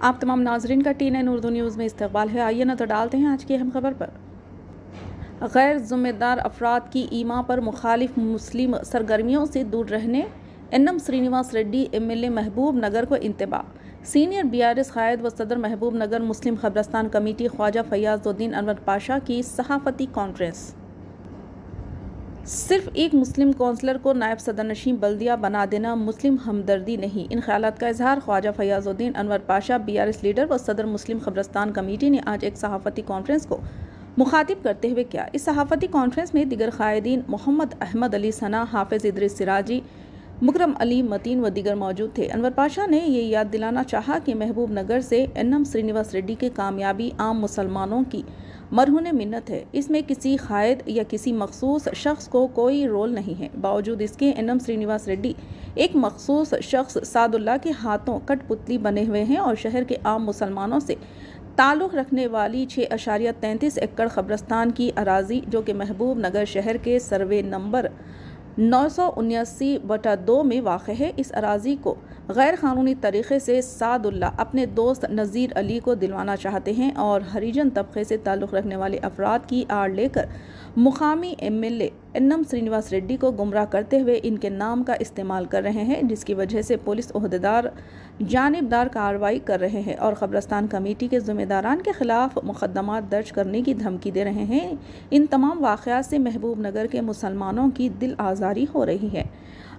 आप तमाम नाजरीन का TN उर्दू न्यूज़ में इस्तकबाल है। आइए नज़र डालते हैं आज की अहम खबर पर। गैर जिम्मेदार अफराद की ईमा पर मुखालिफ मुस्लिम सरगर्मियों से दूर रहने NM श्रीनिवास रेड्डी MLA महबूब नगर को इंतबाह। सीनियर BRS कायद व सदर महबूब नगर मुस्लिम खबरस्तान कमेटी ख्वाजा फयाजुद्दीन अनवर पाशा की सहाफ़ती कॉन्फ्रेंस। सिर्फ एक मुस्लिम कौंसलर को नायब सदरनशीन बल्दिया बना देना मुस्लिम हमदर्दी नहीं। इन ख्यालात का इजहार ख्वाजा फयाजुद्दीन अनवर पाशा BRS लीडर व सदर मुस्लिम खबरस्तान कमेटी ने आज एक सहाफ़ती कॉन्फ्रेंस को मुखातिब करते हुए किया। इस सहाफ़ती कॉन्फ्रेंस में दिगर कायदीन मोहम्मद अहमद अली सना, हाफिज इदरीस सिराजी, मुकरम अली मतीन व दीगर मौजूद थे। अनवर पाशा ने ये याद दिलाना चाहा कि महबूब नगर से NM श्रीनिवास रेड्डी की कामयाबी आम मुसलमानों की मरहून मिन्नत है। इसमें किसी कायद या किसी मखसूस शख्स को कोई रोल नहीं है। बावजूद इसके NM श्रीनिवास रेड्डी एक मखसूस शख्स सादुल्ला के हाथों कठपुतली बने हुए हैं और शहर के आम मुसलमानों से ताल्लुक़ रखने वाली 6.33 एकड़ खबरस्तान की अराजी, जो कि महबूब नगर शहर के सर्वे नंबर 979/2 में वाक़ है, इस अराजी को गैर कानूनी तरीक़े से सादुल्ला अपने दोस्त नज़ीर अली को दिलवाना चाहते हैं और हरिजन तबके से ताल्लुक़ रखने वाले अफराद की आड़ लेकर मुकामी MLA NM श्रीनिवास रेड्डी को गुमराह करते हुए इनके नाम का इस्तेमाल कर रहे हैं, जिसकी वजह से पुलिस ओहदेदार जानिबदार कार्रवाई कर रहे हैं और खबरस्तान कमेटी के ज़िम्मेदारान के खिलाफ मुकदमात दर्ज करने की धमकी दे रहे हैं। इन तमाम वाक़यात से महबूब नगर के मुसलमानों की दिल आज़ारी हो रही है।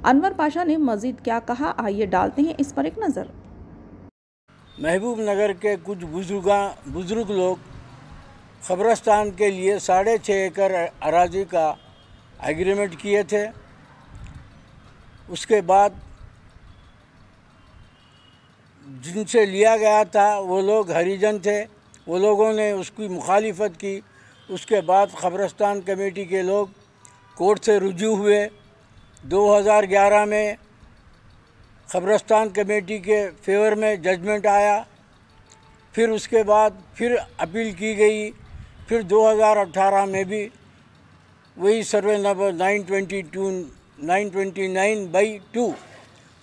अनवर पाशा ने मज़ीद क्या कहा, आइए डालते हैं इस पर एक नज़र। महबूब नगर के कुछ बुजुर्ग लोग खबरस्तान के लिए 6.5 एकड़ अराजी का एग्रीमेंट किए थे। उसके बाद जिनसे लिया गया था वो लोग हरिजन थे, वो लोगों ने उसकी मुखालिफत की। उसके बाद खबरस्तान कमेटी के लोग कोर्ट से रुजू हुए। 2011 में खबरस्तान कमेटी के फेवर में जजमेंट आया। फिर उसके बाद फिर अपील की गई। फिर 2018 में भी वही सर्वे नंबर 929/2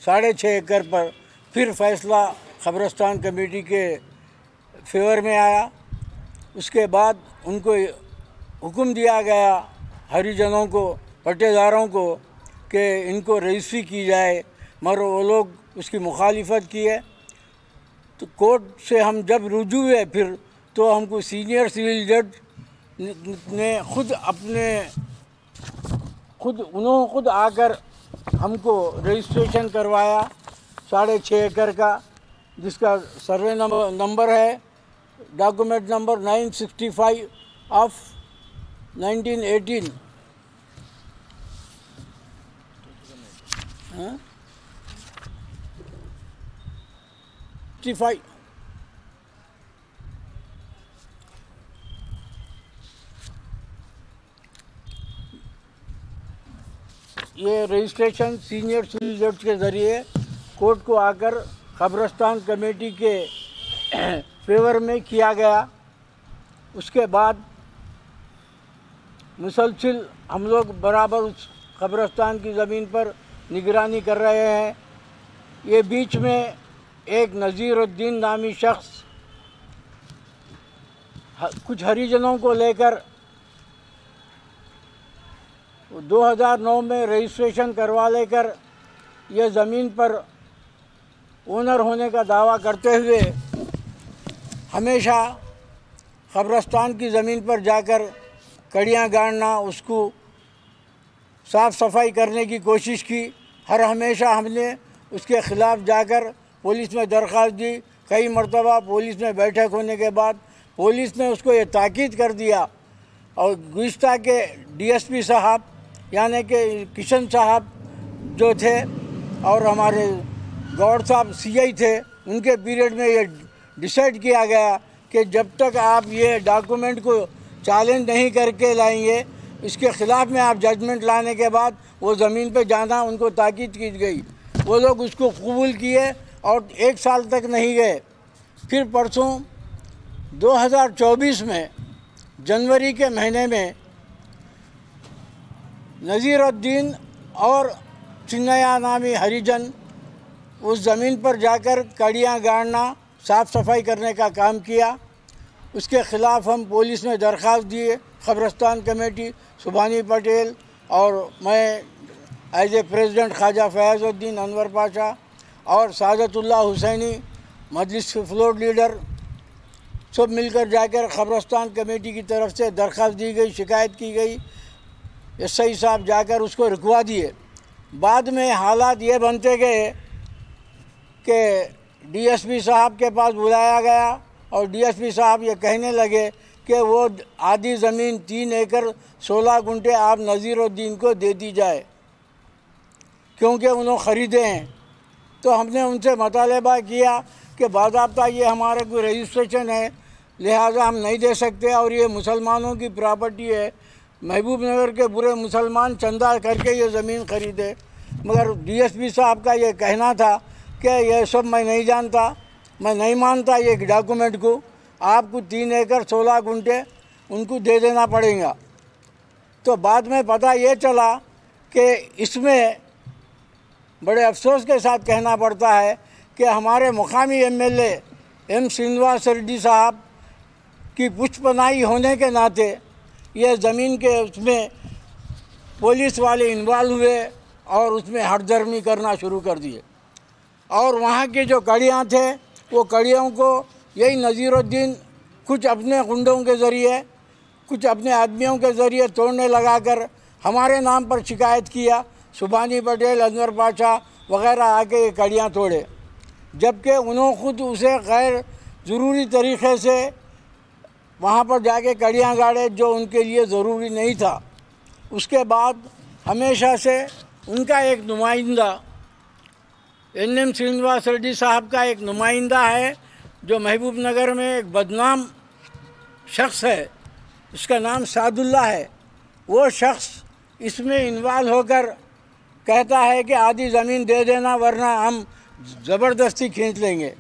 6.5 एकड़ पर फिर फैसला खबरस्तान कमेटी के फेवर में आया। उसके बाद उनको हुक्म दिया गया हरिजनों को, पट्टेदारों को, कि इनको रजिस्ट्री की जाए, मगर वो लोग उसकी मुखालिफत किए। तो कोर्ट से हम जब रुजू हुए फिर तो हमको सीनियर सिविल जज ने खुद आकर हमको रजिस्ट्रेशन करवाया 6.5 एकड़ का, जिसका सर्वे नंबर है डॉक्यूमेंट नंबर 965 ऑफ 1918। हाँ 65। ये रजिस्ट्रेशन सीनियर सिविल जज के ज़रिए कोर्ट को आकर खबरस्तान कमेटी के फेवर में किया गया। उसके बाद मुसलसिल हम लोग बराबर उस खबरस्तान की ज़मीन पर निगरानी कर रहे हैं। ये बीच में एक नज़ीरुद्दीन नामी शख्स कुछ हरिजनों को लेकर 2009 में रजिस्ट्रेशन करवा लेकर यह ज़मीन पर ओनर होने का दावा करते हुए हमेशा खबरस्तान की ज़मीन पर जाकर कड़ियाँ गाड़ना, उसको साफ़ सफाई करने की कोशिश की। हर हमेशा हमने उसके ख़िलाफ़ जाकर पुलिस में दरख्वास्त दी। कई मरतबा पुलिस में बैठक होने के बाद पुलिस ने उसको ये ताकीद कर दिया और गुज़िश्ता के DSP साहब यानी कि किशन साहब जो थे और हमारे गौर साहब CI थे, उनके पीरियड में ये डिसाइड किया गया कि जब तक आप ये डॉक्यूमेंट को चैलेंज नहीं करके लाएंगे, इसके ख़िलाफ़ में आप जजमेंट लाने के बाद वो ज़मीन पे जाना उनको ताकीद की गई। वो लोग उसको कबूल किए और 1 साल तक नहीं गए। फिर परसों 2024 में जनवरी के महीने में नज़ीरुद्दीन और चिन्नया नामी हरिजन उस ज़मीन पर जाकर कड़ियाँ गाड़ना साफ़ सफाई करने का काम किया। उसके ख़िलाफ़ हम पुलिस में दरख्वास्त दिए, ख़बरस्तान कमेटी, सुभानी पटेल और मैं as a president Khwaja Fayazuddin Anwar Pasha और सादतुल्लाह हुसैनी मजलिस के फ्लोर लीडर सब मिलकर जाकर ख़बरस्तान कमेटी की तरफ से दरख्वास्त दी गई, शिकायत की गई। एसआई साहब जाकर उसको रुकवा दिए। बाद में हालात ये बनते गए कि डीएसपी साहब के पास बुलाया गया और डीएसपी साहब ये कहने लगे कि वो आधी ज़मीन 3 एकड़ 16 गुंठे आप नज़ीरुद्दीन को दे दी जाए क्योंकि उन्होंने ख़रीदे हैं। तो हमने उनसे मुतालबा किया कि बाज़ाब्ता ये हमारे कोई रजिस्ट्रेशन है, लिहाजा हम नहीं दे सकते और ये मुसलमानों की प्रॉपर्टी है। महबूब नगर के बुरे मुसलमान चंदा करके ये ज़मीन ख़रीदे। मगर डीएसपी साहब का ये कहना था कि ये सब मैं नहीं जानता, मैं नहीं मानता ये डॉक्यूमेंट को, आपको 3 एकड़ 16 गुंठे उनको दे देना पड़ेगा। तो बाद में पता ये चला कि इसमें बड़े अफसोस के साथ कहना पड़ता है कि हमारे मुकामी एमएलए एम श्रीनिवास रेड्डी साहब की पुष्पनाई होने के नाते ये ज़मीन के उसमें पुलिस वाले इन्वॉल्व हुए और उसमें हठधर्मी करना शुरू कर दिए। और वहाँ के जो कड़ियाँ थे वो कड़ियों को यही नज़ीरुद्दीन कुछ अपने गुंडों के ज़रिए, कुछ अपने आदमियों के ज़रिए तोड़ने लगाकर हमारे नाम पर शिकायत किया। सुभानी पटेल, अनवर पाशा वग़ैरह आके ये कड़ियाँ तोड़े, जबकि उन्होंने खुद उसे गैर ज़रूरी तरीक़े से वहाँ पर जाके कड़ियाँ गाड़े जो उनके लिए ज़रूरी नहीं था। उसके बाद हमेशा से उनका एक नुमाइंदा एम श्रीनिवास रेड्डी साहब का एक नुमाइंदा है जो महबूब नगर में एक बदनाम शख्स है, इसका नाम सादुल्ला है। वो शख्स इसमें इन्वॉल्व होकर कहता है कि आधी ज़मीन दे देना वरना हम ज़बरदस्ती खींच लेंगे।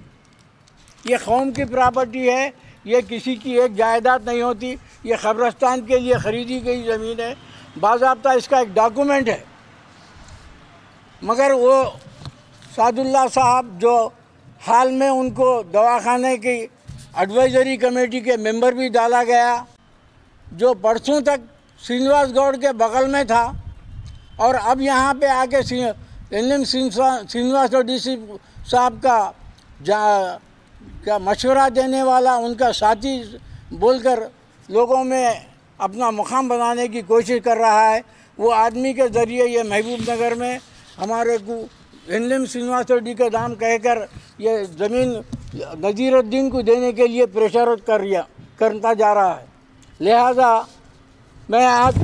ये कौम की प्रॉपर्टी है, ये किसी की एक जायदाद नहीं होती, ये ख़बरस्तान के लिए ख़रीदी गई ज़मीन है, बाज़ाब्ता इसका एक डॉक्यूमेंट है। मगर वो सादुल्ला साहब जो हाल में उनको दवाखाने की एडवाइज़री कमेटी के मेंबर भी डाला गया, जो परसों तक श्रीनिवास गौड़ के बगल में था और अब यहाँ पे आके एम श्रीनिवास रेड्डी साहब का क्या मशवरा देने वाला उनका साथी बोलकर लोगों में अपना मुकाम बनाने की कोशिश कर रहा है। वो आदमी के ज़रिए ये महबूब नगर में हमारे को एम श्रीनिवास रेड्डी का नाम कहकर ये ज़मीन नज़ीरुद्दीन को देने के लिए प्रेशर करता जा रहा है। लिहाजा मैं आज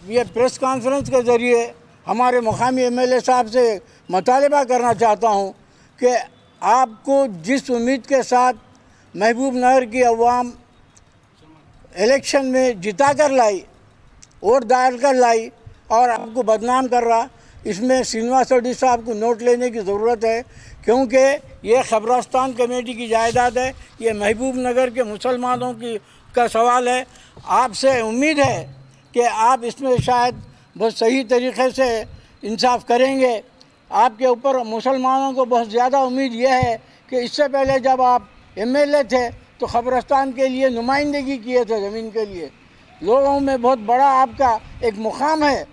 ये प्रेस कॉन्फ्रेंस के ज़रिए हमारे मुकामी एमएलए साहब से मुतालबा करना चाहता हूँ कि आपको जिस उम्मीद के साथ महबूब नगर की अवाम इलेक्शन में जिता कर लाई, वोट डाल कर लाई और आपको बदनाम कर रहा, इसमें श्रीनिवास रेड्डी साहब को नोट लेने की ज़रूरत है, क्योंकि ये ख़बरस्तान कमेटी की जायदाद है, ये महबूब नगर के मुसलमानों की का सवाल है। आपसे उम्मीद है कि आप इसमें शायद बहुत सही तरीक़े से इंसाफ करेंगे। आपके ऊपर मुसलमानों को बहुत ज़्यादा उम्मीद यह है कि इससे पहले जब आप एमएलए थे तो ख़बरस्तान के लिए नुमाइंदगी किए थे, ज़मीन के लिए लोगों में बहुत बड़ा आपका एक मुकाम है।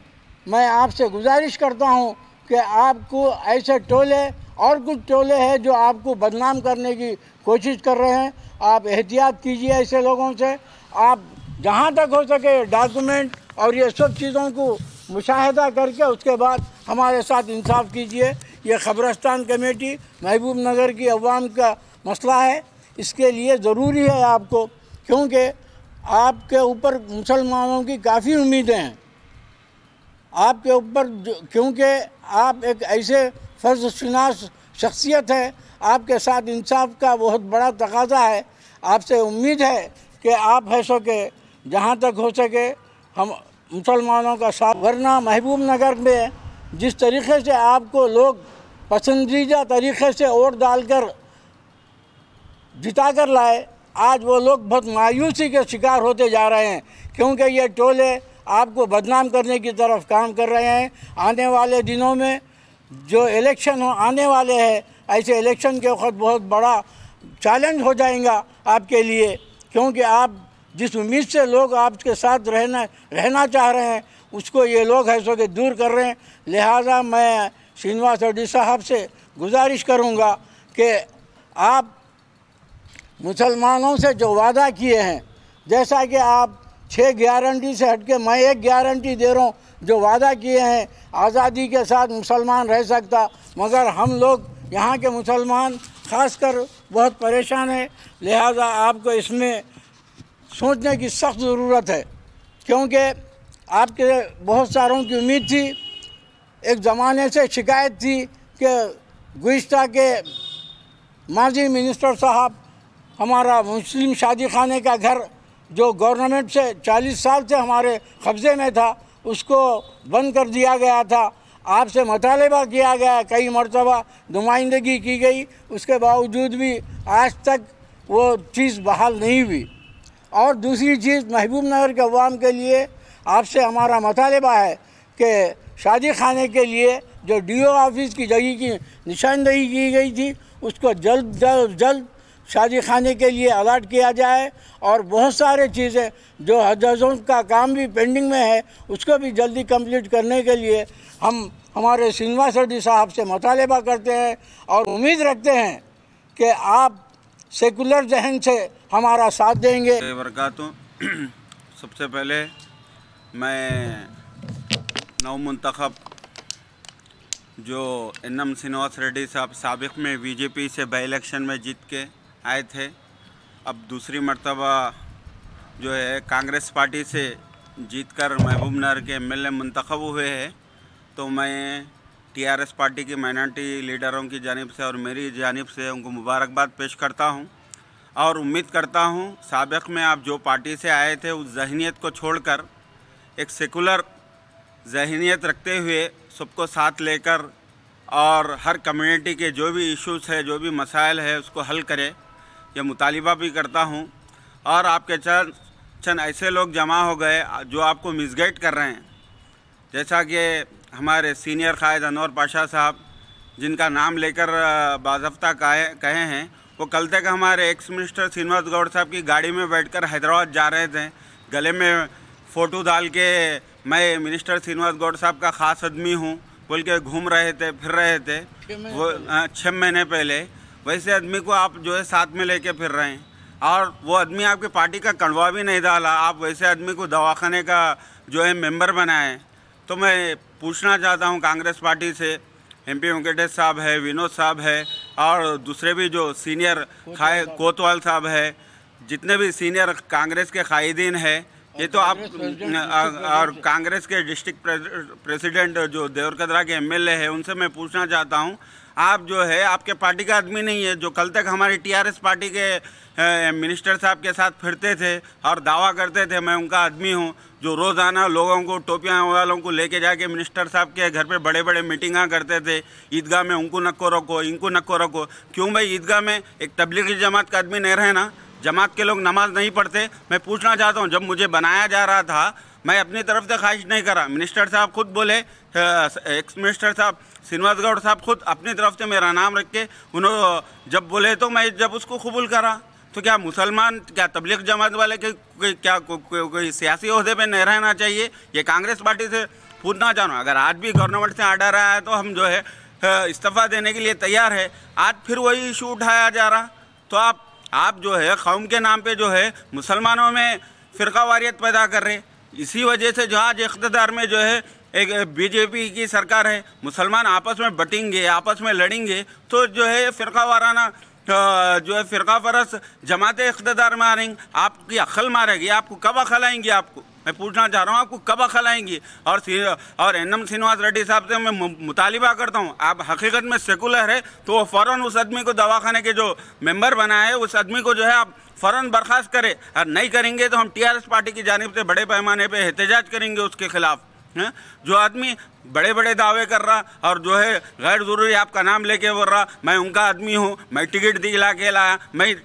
मैं आपसे गुजारिश करता हूं कि आपको ऐसे टोले और कुछ टोले हैं जो आपको बदनाम करने की कोशिश कर रहे हैं, आप एहतियात कीजिए ऐसे लोगों से। आप जहां तक हो सके डॉक्यूमेंट और ये सब चीज़ों को मुशाहिदा करके उसके बाद हमारे साथ इंसाफ कीजिए। ये ख़बरस्तान कमेटी महबूब नगर की अवाम का मसला है, इसके लिए ज़रूरी है आपको, क्योंकि आपके ऊपर मुसलमानों की काफ़ी उम्मीदें हैं आपके ऊपर, क्योंकि आप एक ऐसे फ़र्ज़शनास शख्सियत है, आपके साथ इंसाफ का बहुत बड़ा तकाज़ा है। आपसे उम्मीद है कि आप है सो के जहाँ तक हो सके हम मुसलमानों का साथ, वरना महबूब नगर में जिस तरीक़े से आपको लोग पसंदीदा तरीक़े से वोट डालकर जिता कर लाए, आज वो लोग बहुत मायूसी के शिकार होते जा रहे हैं, क्योंकि ये टोले आपको बदनाम करने की तरफ काम कर रहे हैं। आने वाले दिनों में जो इलेक्शन आने वाले हैं, ऐसे इलेक्शन के वक्त बहुत बड़ा चैलेंज हो जाएगा आपके लिए, क्योंकि आप जिस उम्मीद से लोग आपके साथ रहना चाह रहे हैं उसको ये लोग है सो के दूर कर रहे हैं। लिहाजा मैं श्रीनिवास रेड्डी साहब से गुजारिश करूँगा कि आप मुसलमानों से जो वादा किए हैं, जैसा कि आप 6 गारंटी से हट के मैं एक गारंटी दे रहा हूँ, जो वादा किए हैं आज़ादी के साथ मुसलमान रह सकता, मगर हम लोग यहाँ के मुसलमान ख़ासकर बहुत परेशान हैं। लिहाजा आपको इसमें सोचने की सख्त ज़रूरत है, क्योंकि आपके बहुत सारों की उम्मीद थी। एक ज़माने से शिकायत थी कि गुज़िश्ता के माजी मिनिस्टर साहब हमारा मुस्लिम शादी खाने का घर जो गवर्नमेंट से 40 साल से हमारे कब्ज़े में था उसको बंद कर दिया गया था। आपसे मुतालबा किया गया, कई मरतबा नुमाइंदगी की गई, उसके बावजूद भी आज तक वो चीज़ बहाल नहीं हुई। और दूसरी चीज़, महबूब नगर के अवाम के लिए आपसे हमारा मुतालबा है कि शादी खाने के लिए जो DO ऑफिस की जगह की निशानदही की गई थी उसको जल्द शादी खाने के लिए अलॉट किया जाए, और बहुत सारे चीज़ें जो हजों का काम भी पेंडिंग में है उसको भी जल्दी कंप्लीट करने के लिए हम हमारे श्रीनिवास रेड्डी साहब से मुतालबा करते हैं और उम्मीद रखते हैं कि आप सेकुलर जहन से हमारा साथ देंगे। सबसे पहले मैं नवमुंतखब जो NM श्रीनिवास रेड्डी साहब साबिक़ में BJP से बाई इलेक्शन में जीत के आए थे, अब दूसरी मर्तबा जो है कांग्रेस पार्टी से जीतकर महबूब नगर के MLA मुंतखब हुए हैं, तो मैं TRS पार्टी की माइनॉरिटी लीडरों की जानिब से और मेरी जानिब से उनको मुबारकबाद पेश करता हूं और उम्मीद करता हूं साबिक़ में आप जो पार्टी से आए थे उस जहनीत को छोड़कर एक सेकुलर जहनीत रखते हुए सबको साथ लेकर और हर कम्युनिटी के जो भी इश्यूज़ है, जो भी मसाइल है उसको हल करे, यह मुतालिबा भी करता हूं। और आपके चंद ऐसे लोग जमा हो गए जो आपको मिसगाइड कर रहे हैं, जैसा कि हमारे सीनियर कायद अनवर पाशा साहब, जिनका नाम लेकर बाज़फ्ता कहे हैं, वो कल तक हमारे एक्स मिनिस्टर श्रीनिवास गौड़ साहब की गाड़ी में बैठकर हैदराबाद जा रहे थे, गले में फ़ोटो डाल के मैं मिनिस्टर श्रीनिवास गौड़ साहब का ख़ास आदमी हूँ बोल के घूम रहे थे, फिर रहे थे। वो 6 महीने पहले वैसे आदमी को आप जो है साथ में लेके फिर रहे हैं, और वो आदमी आपकी पार्टी का कड़वा भी नहीं डाला, आप वैसे आदमी को दवाखाने का जो है मेंबर बनाए। तो मैं पूछना चाहता हूँ कांग्रेस पार्टी से, MP वेंकटेश साहब है, विनोद साहब है और दूसरे भी जो सीनियर कोतवाल साहब है, जितने भी सीनियर कांग्रेस के कायदीन है, ये तो आप और कांग्रेस के डिस्ट्रिक्ट प्रेसिडेंट जो देवरकद्रा के MLA है, उनसे मैं पूछना चाहता हूँ, आप जो है आपके पार्टी का आदमी नहीं है, जो कल तक हमारी TRS पार्टी के मिनिस्टर साहब के साथ फिरते थे और दावा करते थे मैं उनका आदमी हूँ, जो रोज़ाना लोगों को टोपियाँ वालों को लेके जाके मिनिस्टर साहब के घर पे बड़े बड़े मीटिंगां करते थे, ईदगाह में उनको नको रखो, इनको नको रखो। क्यों भाई ईदगाह में एक तबलीगी जमात का आदमी नहीं रहे ना, जमात के लोग नमाज नहीं पढ़ते। मैं पूछना चाहता हूँ, जब मुझे बनाया जा रहा था मैं अपनी तरफ से ख्वाहिश नहीं करा, मिनिस्टर साहब खुद बोले, एक्स मिनिस्टर साहब श्रीनिवास गौड़ साहब खुद अपनी तरफ से मेरा नाम रख के उन्होंने जब बोले तो मैं जब उसको कबूल करा, तो क्या मुसलमान, क्या तबलीग जमात वाले के क्या कोई सियासी ओहदे पे नहीं रहना चाहिए? ये कांग्रेस पार्टी से पूछना चाहूँ। अगर आज भी गवर्नमेंट से आर्डर आया है तो हम जो है इस्तीफ़ा देने के लिए तैयार है। आज फिर वही इशू उठाया जा रहा, तो आप जो है कौम के नाम पे जो है मुसलमानों में फ़िरकावारियत पैदा कर रहे। इसी वजह से जो आज इक़्तिदार में जो है एक BJP की सरकार है, मुसलमान आपस में बटेंगे, आपस में लड़ेंगे, तो जो है फ़िरका वाराना जो है फ़िरका परस जमातें इक़्तिदार में आ रही, आपकी अक्ल मारेगी। आपको कब अक्ल आएंगी? आपको मैं पूछना चाह रहा हूँ, आपको कब अक्ल आएंगी? और NM श्रीनिवास रेड्डी साहब से मैं मुतालिबा करता हूँ, आप हकीकत में सेकुलर है तो वो फ़ौरन उस आदमी को दवाखाने के जो मेंबर बनाए है उस आदमी को जो है आप फ़ौरन बर्खास्त करें, और नहीं करेंगे तो हम TRS पार्टी की जानिब से बड़े पैमाने पर एहतजाज करेंगे उसके खिलाफ। जो आदमी बड़े बड़े दावे कर रहा और जो है गैर ज़रूरी आपका नाम लेके बोल रहा मैं उनका आदमी हूँ, मैं टिकट दिला के लाया, मैं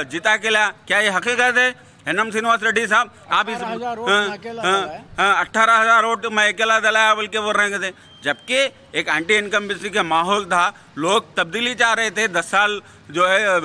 जिता के लाया, क्या ये हकीकत है? एनएम श्रीनिवास रेड्डी साहब, आप इस 18,000 वोट मैं अकेला दलाया बोल के बोल रहे थे, जबकि एक एंटी इनकम्बेंसी का माहौल था। लोग तब्दीली चाह रहे थे। 10 साल जो है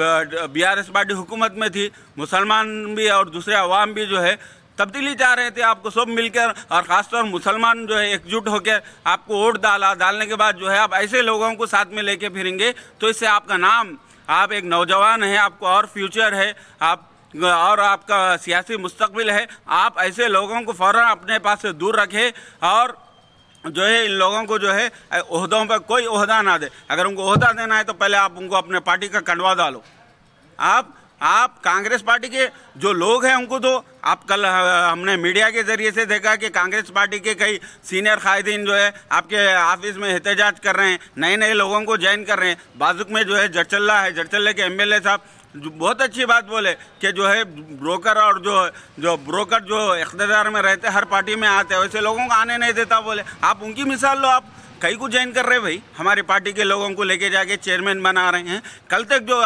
बीआरएस पार्टी हुकूमत में थी, मुसलमान भी और दूसरे अवाम भी जो है तब्दीली चाह रहे थे। आपको सब मिलकर और ख़ासतौर मुसलमान जो है एकजुट होकर आपको वोट डालने के बाद जो है आप ऐसे लोगों को साथ में लेके फिरेंगे तो इससे आपका नाम, आप एक नौजवान है, आपको और फ्यूचर है, आप और आपका सियासी मुस्तकबिल है, आप ऐसे लोगों को फ़ौरन अपने पास से दूर रखें और जो है इन लोगों को जो है ओहदों पर कोई ओहदा ना दे। अगर उनको ओहदा देना है तो पहले आप उनको अपने पार्टी का कंडवा डालो। आप कांग्रेस पार्टी के जो लोग हैं उनको तो आप कल हमने मीडिया के ज़रिए से देखा कि कांग्रेस पार्टी के कई सीनियर कायदीन जो है आपके ऑफिस में एहतजाज कर रहे हैं, नए नए लोगों को ज्वाइन कर रहे हैं। बाजुक में जो है जरचल्ला है, जरचल्ले के एमएलए साहब जो बहुत अच्छी बात बोले कि जो है ब्रोकर और जो ब्रोकर जो इख्तियार में रहते हर पार्टी में आते हैं, वैसे लोगों को आने नहीं देता बोले। आप उनकी मिसाल लो। आप कई को ज्वाइन कर रहे भाई, हमारी पार्टी के लोगों को लेके जाके चेयरमैन बना रहे हैं। कल तक जो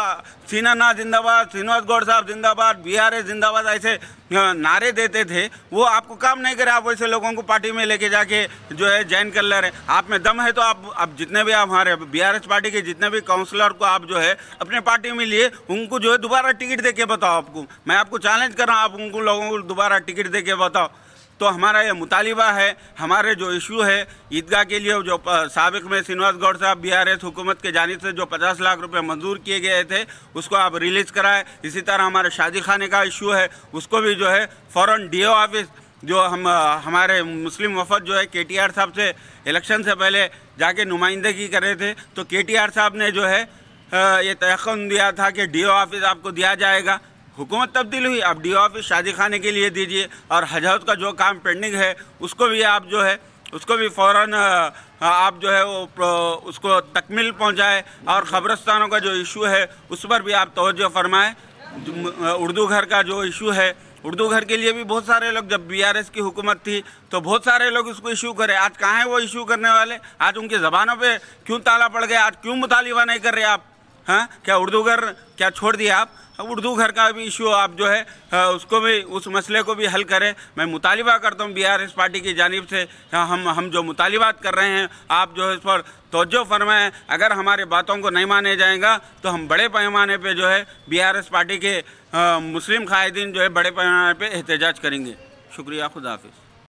सीना जिंदाबाद, श्रीनिवास गौड़ साहब जिंदाबाद, बीआरएस जिंदाबाद ऐसे नारे देते थे, वो आपको काम नहीं करे। आप वैसे लोगों को पार्टी में लेके जाके जो है ज्वाइन कर ले रहे। आप में दम है तो आप जितने भी आप हमारे बीआरएस पार्टी के जितने भी काउंसलर को आप जो है अपने पार्टी में लिए, उनको जो है दोबारा टिकट दे के बताओ। आपको मैं आपको चैलेंज कर रहा हूँ, आप उनको लोगों को दोबारा टिकट दे के बताओ। तो हमारा ये मुतालिबा है, हमारे जो इशू है ईदगाह के लिए जो साबिक में श्रीनिवास गौड़ साहब बीआरएस हुकूमत के जानिब से जो 50 लाख रुपए मंजूर किए गए थे उसको आप रिलीज़ कराएं। इसी तरह हमारे शादी खाने का इशू है, उसको भी जो है फ़ौरन डीओ ऑफिस जो हमारे मुस्लिम वफद जो है केटीआर साहब से इलेक्शन से पहले जाके नुमाइंदगी कर रहे थे, तो केटीआर साहब ने जो है ये तयक़ुन दिया था कि डीओ ऑफिस आपको दिया जाएगा। हुकूमत तब्दील हुई, आप डीओ ऑफिस शादी खाने के लिए दीजिए। और हज का जो काम पेंडिंग है उसको भी आप जो है उसको भी फ़ौरन आप जो है वो उसको तकमील पहुंचाए। और ख़बरस्तानों का जो इशू है उस पर भी आप तवज्जो फरमाएं। उर्दू घर का जो इशू है, उर्दू घर के लिए भी बहुत सारे लोग, जब बीआरएस की हुकूमत थी तो बहुत सारे लोग उसको इशू करे। आज कहाँ है वो इशू करने वाले? आज उनकी ज़बानों पे क्यों ताला पड़ गया? आज क्यों मुतालिबा नहीं कर रहे आप? हाँ, क्या उर्दू घर क्या छोड़ दिया आप? उर्दू घर का भी इशू आप जो है उसको भी, उस मसले को भी हल करें। मैं मुतालिबा करता हूँ बीआरएस पार्टी की जानिब से, हम जो मुतालिबात कर रहे हैं आप जो है इस पर तवज्जो फरमाएं। अगर हमारे बातों को नहीं माने जाएगा तो हम बड़े पैमाने पे जो है बीआरएस पार्टी के मुस्लिम कायदीन जो है बड़े पैमाने पे एहतजाज करेंगे। शुक्रिया, खुदा हाफिज़।